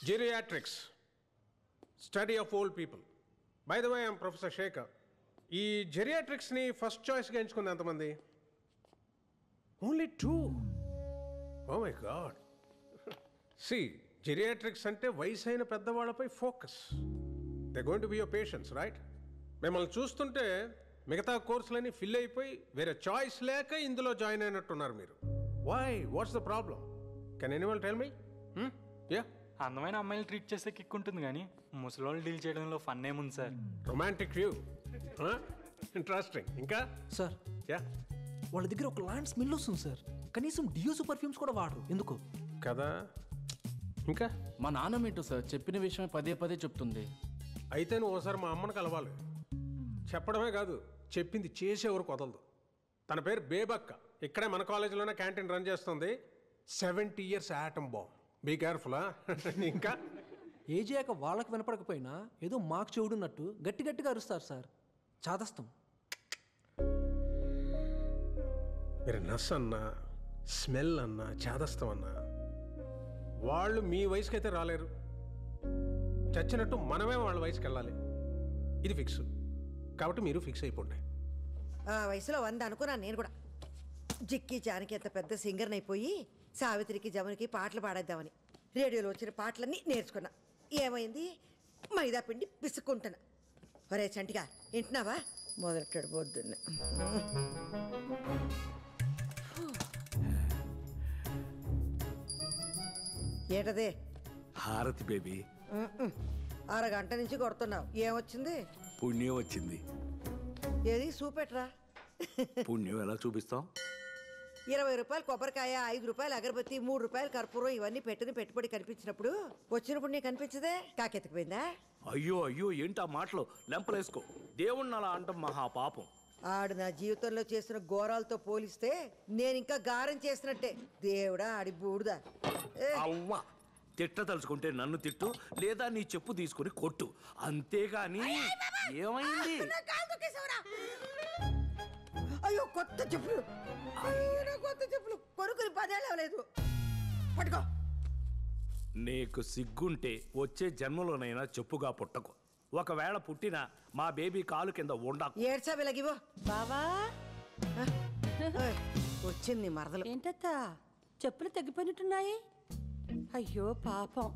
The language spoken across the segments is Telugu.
Geriatrics, study of old people. By the way, I'm Professor Shekhar. ఈ జెరియాట్రిక్స్ని ఫస్ట్ చాయిస్గా ఎంచుకుంది ఎంతమంది? Only 2. Oh my God. C geriatrics అంటే వయసు అయిన పెద్దవాళ్ళపై focus. They going to be your patients, right? మిమ్మల్ని చూస్తుంటే మిగతా కోర్సులన్నీ ఫిల్ అయిపోయి వేరే చాయిస్ లేక ఇందులో జాయిన్ అయినట్టున్నారు మీరు. Why? What's the problem? Can anyone tell me? Yeah, అందమైన అమ్మాయిలు ట్రీట్ చేస్తే కిక్ ఉంటుంది కానీ ముసలోళ్ళు డీల్ చేయడంలో ఫన్ ఏముంది సార్? Romantic view, interesting. ఇంకా సార్, యా, వాళ్ళ దగ్గర ఒక లాంటి స్మెల్ వస్తుంది సార్. కనీసం డియోస్ పర్ఫ్యూమ్స్ కూడా వాడరు. ఎందుకు కదా? ఇంకా మా నాన్నమేంటో సార్ చెప్పిన విషయమే పదే పదే చెప్తుంది. అయితే నువ్వు ఒకసారి మా అమ్మని కలవాలి. చెప్పడమే కాదు, చెప్పింది చేసేవరకు వదలదు. తన పేరు బేబక్క. ఇక్కడే మన కాలేజీలోనే క్యాంటీన్ రన్ చేస్తుంది. 70 years atom bomb. Be careful. ఇంకా ఏజ్ అయ్యాక వాళ్ళకి వినపడకపోయినా ఏదో మాకు చెవుడున్నట్టు గట్టి గట్టిగా అరుస్తారు సార్. చాదస్తం. మీరు నస్ అన్నా, స్మెల్ అన్నా, చేదస్తం అన్నా వాళ్ళు మీ వయసుకి అయితే రాలేరు. చచ్చినట్టు మనమే వాళ్ళ వయసుకి వెళ్ళాలి. ఇది ఫిక్స్. కాబట్టి మీరు ఫిక్స్ అయిపోండి. ఆ వయసులో 100 అనుకున్నాను నేను కూడా. జిక్కి జానకి అంత పెద్ద సింగర్ని అయిపోయి సావిత్రికి జమునికి పాటలు పాడేద్దామని రేడియోలో వచ్చిన పాటలన్నీ నేర్చుకున్నా. ఏమైంది? మైదా పిండి పిసుక్కుంటున్నా. ఒరే చంటిగా వింటున్నావా? మొదలెట్టాడు పొద్దున్న. ఏంటదే? హారతి బేబీ. అరగంట నుంచి కొడుతున్నావు. ఏమొచ్చింది? పుణ్యం వచ్చింది. ఏది చూపెట్రా. పుణ్యం ఎలా చూపిస్తాం? 20 రూపాయలు కొబ్బరికాయ, 5 రూపాయలు అగరబత్తి, 3 రూపాయలు కర్పూరం ఇవన్నీ పెట్టిన పెట్టుబడి కనిపించినప్పుడు వచ్చినప్పుడు నీకు కనిపించదే? కాకెత్తుకుపోయిందా? అయ్యో అయ్యో, ఏంటా మాటలు? లెంపలేసుకో. దేవుణ్ణి అలా అంటాం మహాపాపం. ఆడు నా జీవితంలో చేసిన ఘోరాలతో పోలిస్తే నేను ఇంకా గారం చేసినట్టే. దేవుడా ఆడి బూడుదా. అవ్వా, తిట్ట తలుచుకుంటే నన్ను తిట్టు, లేదా నీ చెప్పు తీసుకుని కొట్టు, అంతేగాని. ఏమైంది? అయ్యో కొత్త చెప్పులు. కొత్త చెప్పులు కొనుక్కుని 10 ఏళ్ళు అవ్వలేదు. పట్టుకో. నీకు సిగ్గుంటే వచ్చే జన్మలోనైనా చెప్పుగా పుట్టకు. ఒకవేళ పుట్టినా మా బేబీ కాలు కింద ఉండకు. ఏడ్చా వెలగివో బావా. వచ్చింది మరదలు. ఏంటత్తా చెప్పులు తగ్గిపోయినట్టున్నాయి? అయ్యో పాపం,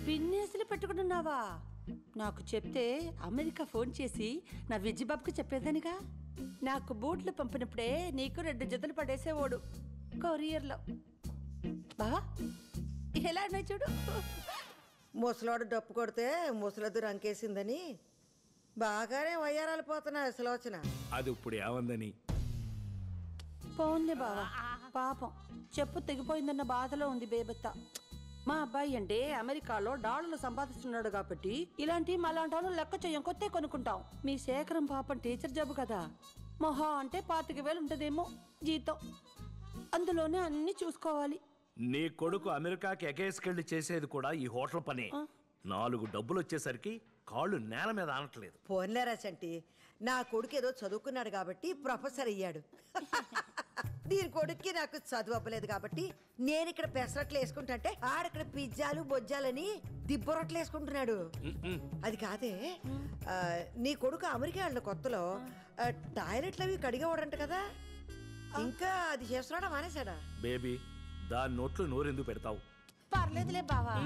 పిన్నేసులు పెట్టుకుంటున్నావా? నాకు చెప్తే అమెరికా ఫోన్ చేసి నా విజ్జిబాబుకి చెప్పేదానిగా. నాకు బూట్లు పంపినప్పుడే నీకు 2 జతలు పడేసేవాడు కొరియర్లో. బావా ఎలా ఉన్నాయి చూడు. ముసలోడు డప్పు కొడితే ముసలద్దు రంకేసిందని బాగానే వయ్యారాలు పోతున్నా సులోచన. అది ఇప్పుడు ఏమందని? పోన్లే బావా, పాపం చెప్పు తెగిపోయిందన్న బాధలో ఉంది బేబత్త. మా అబ్బాయి అంటే అమెరికాలో డాలర్లు సంపాదిస్తున్నాడు కాబట్టి ఇలాంటి మలాంటి వాళ్ళు లెక్క చెయ్యం, కొత్తే కొనుక్కుంటాం. మీ శేఖరం పాపం టీచర్ జాబ్ కదా, మొహా అంటే 25,000 ఉంటుందేమో జీతం. అందులోనే అన్ని చూసుకోవాలి. నీ కొడుకు అమెరికాకి ఎగేసుకెళ్ళి చేసేది కూడా ఈ హోటల్ పనే. 4 డబ్బులు వచ్చేసరికి కాళ్ళు నేల మీద ఆనట్లేదు. పోన్లేరా చంటి, నా కొడుకు ఏదో చదువుకున్నాడు కాబట్టి ప్రొఫెసర్ అయ్యాడు. దీని కొడుక్కి నాకు చదువు అవ్వలేదు కాబట్టి నేను ఇక్కడ పెసరట్లు వేసుకుంటే ఆడక్కడ పిజ్జాలు బొజ్జాలని దిబ్బరొట్లు వేసుకుంటున్నాడు. అది కాదే, నీ కొడుకు అమెరికా వెళ్ళిన కొత్తలో టాయిలెట్లు అవి కడిగేవాడంట కదా, ఇంకా అది చేస్తున్నాడా మానేశాడా? బేబీ, దాని నోట్లు నోరెందుకు పెడతావు? పర్లేదులే బావా.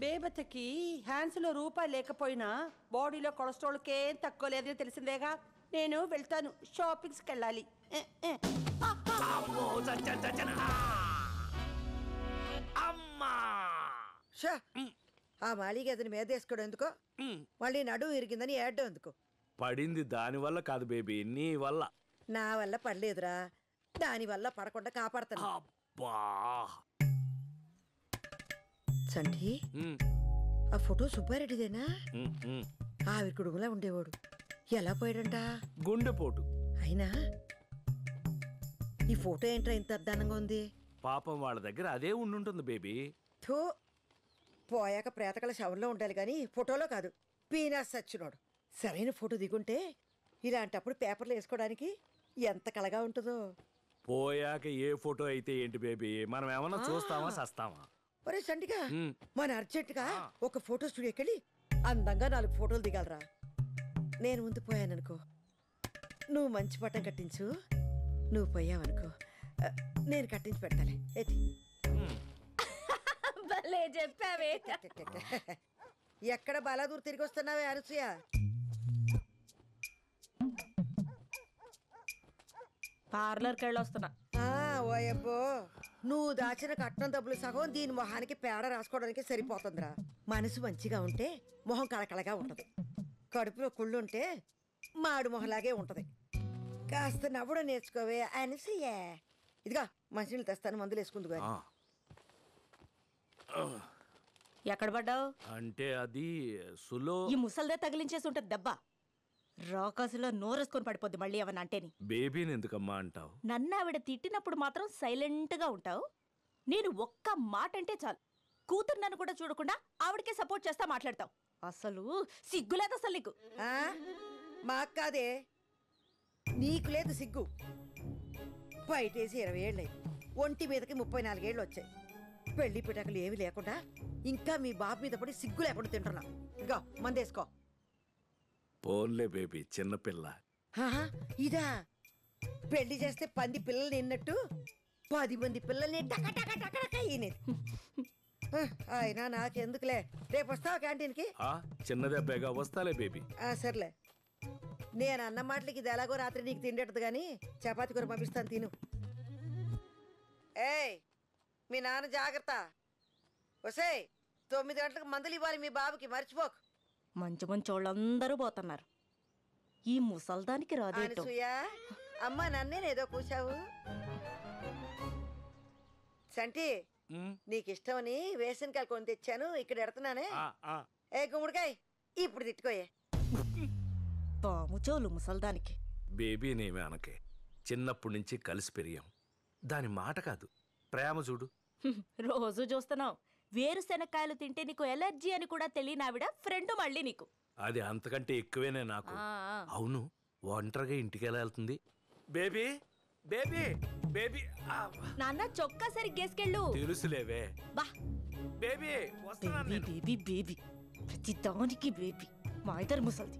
బేబత్తకి హ్యాండ్స్ లో రూపాయి లేకపోయినా బాడీలో కొలెస్ట్రాల్కేం తక్కువ లేదని తెలిసిందేగా. నేను వెళ్తాను, షాపింగ్స్కి వెళ్ళాలి. ఆ మాలిగా అతని మీద వేసుకోవడం ఎందుకో, మళ్ళీ నడుము ఇరిగిందని ఏడ్డం ఎందుకు? పడింది దాని వల్ల కాదు బేబీ, నీ వల్ల. నా వల్ల పడలేదురా, దాని వల్ల పడకుండా కాపాడతాను. అబ్బా సంటి, ఆ ఫోటో సుబ్బారెడ్డిదేనా? ఆవిడ కుడుగులా ఉండేవాడు. ఎలా పోయాడంట? గుండెపోటు. అయినా ఈ ఫోటో ఏంట్రా ఇంత అద్దానంగా ఉంది? పాపం వాళ్ళ దగ్గర అదే ఉండుంటుంది బేబీ. థూ, పోయాక ప్రేతకల శవంలో ఉండాలి కానీ ఫోటోలో కాదు. పీనాస్ సచ్చినోడు. సరైన ఫోటో దిగుంటే ఇలాంటప్పుడు పేపర్లు వేసుకోవడానికి ఎంత కళగా ఉంటుందో. పోయాక ఏ ఫోటో అయితే ఏంటి బేబీ, మనం ఏమన్నా చూస్తామా సస్తామా? ఒరే సంటిగా మన అర్జెంటుగా ఒక ఫోటో స్టూడియోకి వెళ్ళి అందంగా 4 ఫోటోలు దిగాలరా. నేను ముందు పోయాననుకో, నువ్వు మంచి పట్టం కట్టించు. నువ్వు పోయావనుకో, నేను కట్టించి పెడతాలే. ఏది భలే చెప్పావే. ఎక్కడ బాలాదూర్ తిరిగి వస్తున్నావే అనసూయ? పార్లర్కి వెళ్ళి వస్తున్నా. ఓయబ్బో, నువ్వు దాచిన కట్నం డబ్బులు సగం దీని మొహానికి పేడ రాసుకోవడానికి సరిపోతుందిరా. మనసు మంచిగా ఉంటే మొహం కళకళగా ఉంటది. కడుపులో కుళ్ళుంటే మాడు మొహలాగే ఉంటది. కాస్త నవ్వడం నేర్చుకోవే అనసూయ. ఇదిగా మంచినీళ్ళు తెస్తాను, మందులు వేసుకుంది. ఎక్కడ పడ్డావు? అంటే అది సులో ఈ ముసల్దే తగిలించేసి ఉంటది దెబ్బ. రాకాసులో నోరేసుకొని పడిపోద్ది మళ్ళీ ఏమన్నా అంటేని. బేబీని ఎందుకమ్మా అంటావు? నన్ను ఆవిడ తిట్టినప్పుడు మాత్రం సైలెంట్గా ఉంటావు. నేను ఒక్క మాట అంటే చాలు కూతురు నన్ను కూడా చూడకుండా ఆవిడకే సపోర్ట్ చేస్తా మాట్లాడతావు. అసలు సిగ్గులేదు అసలు నీకు. మాకు కాదే, నీకు లేదు సిగ్గు. బయటేసి 20 ఏళ్ళయి, ఒంటి మీదకి 34 ఏళ్ళు వచ్చాయి. పెళ్లి పిటకలు ఏమి లేకుండా ఇంకా మీ బాబు మీద పడి సిగ్గు లేకుండా తింటున్నా. ఇగో మందేసుకో. పోన్లే బేబీ, చిన్నపిల్ల. ఇదా పెళ్లి చేస్తే 10 పిల్లల్ని నిన్నట్టు 10 మంది పిల్లల్ని ఈనేది. అయినా నాకెందుకులే, రేపు వస్తావా క్యాంటీన్కి? చిన్నదే అబ్బాయిగా వస్తాలే బేబీ. సర్లే, నేను అన్న మాటలకి ఇది ఎలాగో రాత్రి నీకు తిండెట్టదు కానీ చపాతి కూర పంపిస్తాను, తిను. ఏయ్ మీ నాన్న జాగ్రత్త. వసేయ్ 9 గంటలకు మందులు ఇవ్వాలి మీ బాబుకి, మర్చిపోకు. మంచి మంచి వాళ్ళందరూ పోతున్నారు. ఈ ముసల్దానికి రాదేటో. అనసూయ, అమ్మ నన్నేనేదో కూసావు. సంటి, నీకు ఇష్టమని వేసనకాయలు కొని తెచ్చాను, ఇక్కడ ఎడుతున్నానే. ఏ గుమ్మడికాయ ఇప్పుడు తిట్టుకోయే. పాముచోలు ముసల్దానికి. బేబీనేమి అనకే, చిన్నప్పటి నుంచి కలిసి పెరిగాం. దాని మాట కాదు, ప్రేమ చూడు. రోజు చూస్తున్నావు. వేరుశెనక్కాయలు తింటే నీకు ఎలర్జీ అని కూడా తెలియని ఆవిడ ఫ్రెండ్ మళ్ళీ నీకు. అది అంతకంటే ఎక్కువేనే నాకు. అవును, ఒంటరిగా ఇంటికి ఎలా వెళ్తుంది? Baby baby baby. నాన్న చొక్కా సరిగ్గా వేసుకెళ్ళు. తెలుసులేవే. బా బేబీ వస్తున్నాను నేను. బేబీ బేబీ ప్రతి దానికి బేబీ. మా ఇద్దరు ముసల్ది.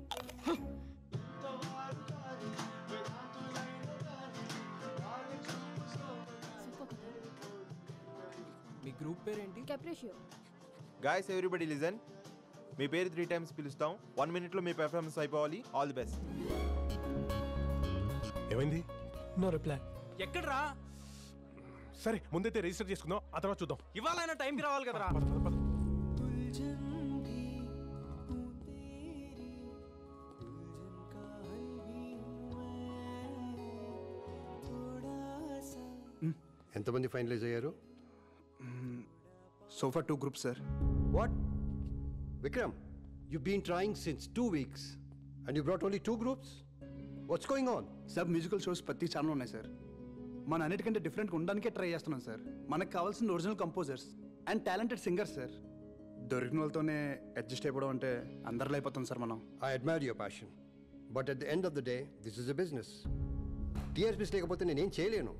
మీ గ్రూప్ పేరేంటి? కెప్రిషియో. Guys everybody listen. మీ పేరు 3 times పిలుస్తాం. 1 minute మీ పెర్ఫార్మెన్స్ అయిపోవాలి. All the best. ఏమైంది? No reply. ఎక్కడ్రా? సరే ముందైతే రిజిస్టర్ చేసుకుందాం, ఆ తర్వాత చూద్దాం. ఇవాళ టైంకి రావాలి కదరా. ఎంతమంది ఫైనలైజ్ అయ్యారు? So for 2 groups sir. What? Vikram, you've been trying since 2 weeks and you brought only 2 groups? What's going on? Sir musical shows ప్రతి ఛానల్ ఉన్నాయి సార్. మన అన్నిటికంటే డిఫరెంట్గా ఉండడానికే ట్రై చేస్తున్నాం సార్. మనకు కావాల్సిన original composers and talented singers sir. దొరికిన వాళ్ళతోనే అడ్జస్ట్ అయిపోవడం అంటే అందరిలో అయిపోతాం సార్ మనం. I admire your passion. But at the end of the day, this is a business. TRPs లేకపోతే నేనేం చేయలేను.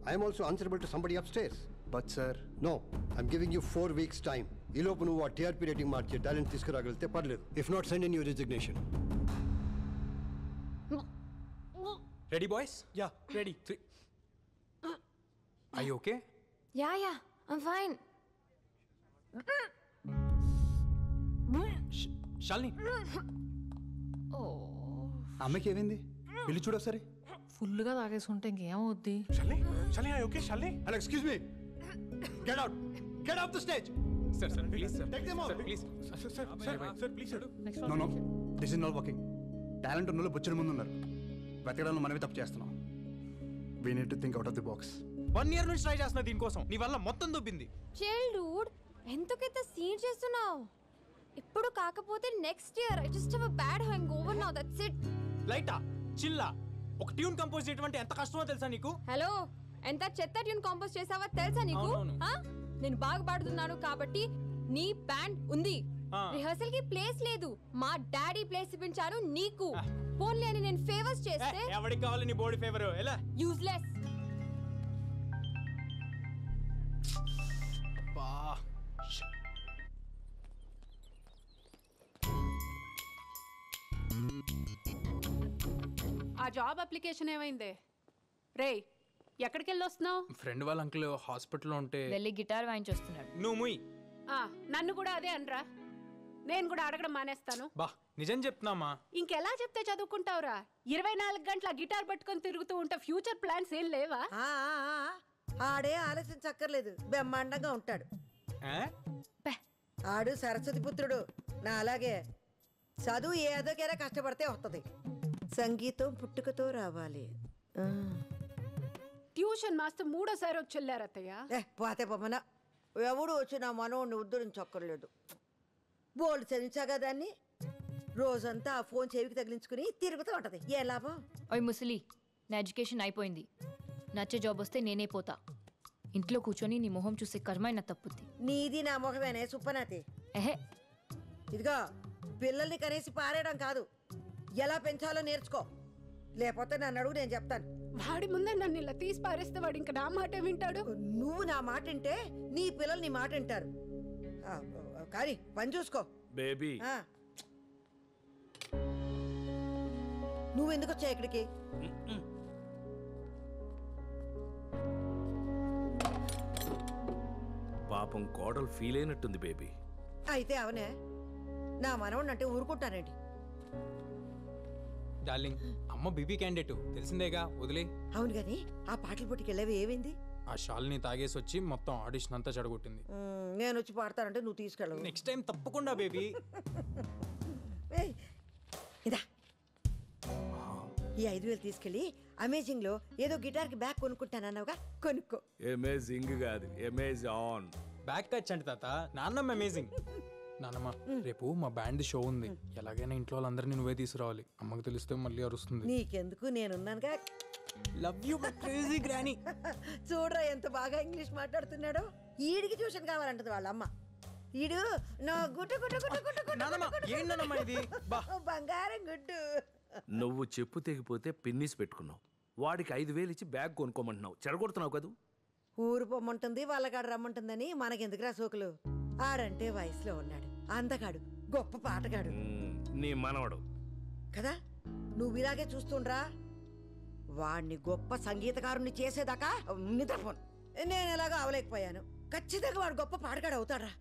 I am also answerable to somebody upstairs. But sir. No, I'm giving you 4 weeks time. ఈ లోపు నువ్వు ఆ టీఆర్పీ రేటింగ్ మార్చే టాలెంట్ తీసుకురాగలిగితే పర్లేదు. If not, send in your resignation. Ready boys? Yeah ready. 3. Are you okay? Yeah, I'm fine. Shalini. అమ్మకి ఏమైంది? వెళ్ళి చూడు ఒకసారి. ఫుల్గా తాగేసుకుంటే ఇంకేమవుద్ది? Hello, excuse me. Get out. Get off the stage. Sir, please, sir. Take them out. Sir, please. Sir, please, sir. No. This is not working. Talent ఉన్న వాళ్ళు బొచ్చిన ముందు ఉన్నారు. వెతకడంలో మనమే తప్పు చేస్తున్నాం. We need to think out of the box. 1 year నుంచి ట్రై చేస్తున్నా దీనికోసం. నీ వల్ల మొత్తం దొబ్బింది. చిల్ డూడ్, ఎందుకైతే సీన్ చేస్తున్నావు? ఇప్పుడు కాకపోతే next year. I just have a bad hangover now, that's it. లైటా Chilla. ఒక ట్యూన్ కంపోజ్ చేయడం అంటే ఎంత కష్టమో తెలుసా నీకు? హలో, ఎంత చెత్త ట్యూన్ కంపోజ్ చేసావా తెలుసా నీకు? నేను బాగా పాడుతున్నాను కాబట్టి నీ బ్యాండ్ ఉంది. రిహర్సల్ కి ప్లేస్ లేదు. మా డాడీ ప్లేస్ ఇప్పించాను నీకు. పోన్లే అని నేను ఫేవర్స్ చేస్తే ఎవరికి కావాలి నీ బాడీ ఫేవర్? ఎలా యూజ్లెస్. జాబ్ అప్లికేషన్ ఏమైందే? రేయ్ ఎక్కడికి వెళ్ళి వస్తున్నావు? ఫ్రెండ్ వాళ్ళ అంకుల్ హాస్పిటల్లో ఉంటే వెళ్ళి గిటార్ వాయించొస్తున్నాడు. నువ్వు ముయ్. నన్ను కూడా అదే అనరా. నేను కూడా అడగడం మానేస్తాను. బా నిజం చెప్తున్నామా? ఇంకెలా చెప్తే చదువుకుంటావురా? 24 గంటల గిటార్ పట్టుకొని తిరుగుతూ ఉంటే ఫ్యూచర్ ప్లాన్స్ ఏం లేవా? ఆడే ఆలోచించక్కర్లేదు, బ్రహ్మాండంగా ఉంటాడు. ఆడు సరస్వతి పుత్రుడు, నా అలాగే. చదువు ఏదోకైనా కష్టపడితే వస్తుంది. సంగీతం పుట్టుకతో రావాలి. ట్యూషన్ మాస్టర్ 3ఓసారి వచ్చి వెళ్ళారత్తయ్య. పోతే పొమ్మన ఎవడు వచ్చి నా మనోడిని ఉద్ధరించక్కర్లేదు. బోల్డ్ చదివించాగా దాన్ని. రోజంతా ఆ ఫోన్ చెవికి తగిలించుకుని తిరుగుతూ ఉంటది. ఏ లాభం? ఓయ్ ముసలి, నా ఎడ్యుకేషన్ అయిపోయింది. నచ్చే జాబ్ వస్తే నేనే పోతా. ఇంట్లో కూర్చొని నీ మొహం చూసే కర్మైన తప్పుద్ది. నీది నా మొహమేనే సుప్పనాతి. ఎహే, ఇదిగో పిల్లల్ని కనేసి పారేయడం కాదు, ఎలా పెంచాలో నేర్చుకో. లేకపోతే నన్ను అడుగు, నేను చెప్తాను. వాడి ముందే నన్ను ఇలా తీసి పారేస్తే వాడు ఇంకా నా మాట వింటాడు. నువ్వు నా మాట వింటే నీ పిల్లలు నీ మాట వింటారు. కానీ పని చూసుకో బేబీ. నువ్వెందుకు వచ్చావు ఇక్కడికి? పాపం కోడలు ఫీల్ అయినట్టుంది బేబీ. అయితే అవనే నా మనవడిని అంటే ఊరుకుంటానండి. డార్లింగ్, అమ్మ బీబీ క్యాండిడేట్ తెలిసిందేగా, వదిలే. అవును గాని ఆ పాటల పోటీకి వెళ్ళేవి ఏమైంది? ఆ షాల్ని తాగేసి వచ్చి మొత్తం ఆడిషన్ అంతా చెడగొట్టింది. నేను వచ్చి పాడతానంటే నువ్వు తీసుకెళ్ళవు. నెక్స్ట్ టైం తప్పకుండా బేబీ. ఇదా ఈ 5,000 తీసుకెళ్ళి అమేజింగ్ లో ఏదో గిటార్ కి బ్యాగ్ కొనుక్కుంటానన్నావుగా, కొనుక్కో. అమేజింగ్ కాదు, అమేజాన్. బ్యాక్ టచ్ అంటే తాత, నాన్నమ్మ అమేజింగ్. నాన్నమ్మ, రేపు మా బ్యాండ్ షో ఉంది. ఎలాగైనా ఇంట్లో వాళ్ళందరినీ నువ్వే తీసుకురావాలి. అమ్మకి తెలిస్తే మళ్ళీ అరుస్తుంది. నీకెందుకు, నేనున్నానుగా. Love you crazy granny. చూడరా ఎంత బాగా ఇంగ్లీష్ మాట్లాడుతున్నాడో. ఈడికి ట్యూషన్ కావాలంటది వాళ్ళ అమ్మ. ఈడు నా గుట్టు గుట్టు గుట్టు గుట్టు బంగారం గుడ్డు. నువ్వు చెప్పు తెగిపోతే పిన్నిస్ పెట్టుకున్నావు. వాడికి 5,000 ఇచ్చి బ్యాగ్ కొనుక్కోమంటున్నావు. చెడగొడుతున్నావు కదా. ఊరు పొమ్మంటుంది, వాళ్ళకాడు రమ్మంటుందని మనకెందుకురా సోకులు. ఆడంటే వయసులో ఉన్నాడు, అందగాడు, గొప్ప పాటగాడు నీ మనవడు కదా. నువ్వు ఇలాగే చూస్తుండ్రా. వాడిని గొప్ప సంగీతకారుని చేసేదాకా నిద్రపోను. నేను ఎలాగో అవలేకపోయాను. ఖచ్చితంగా వాడు గొప్ప పాటగాడు అవుతాడ్రా.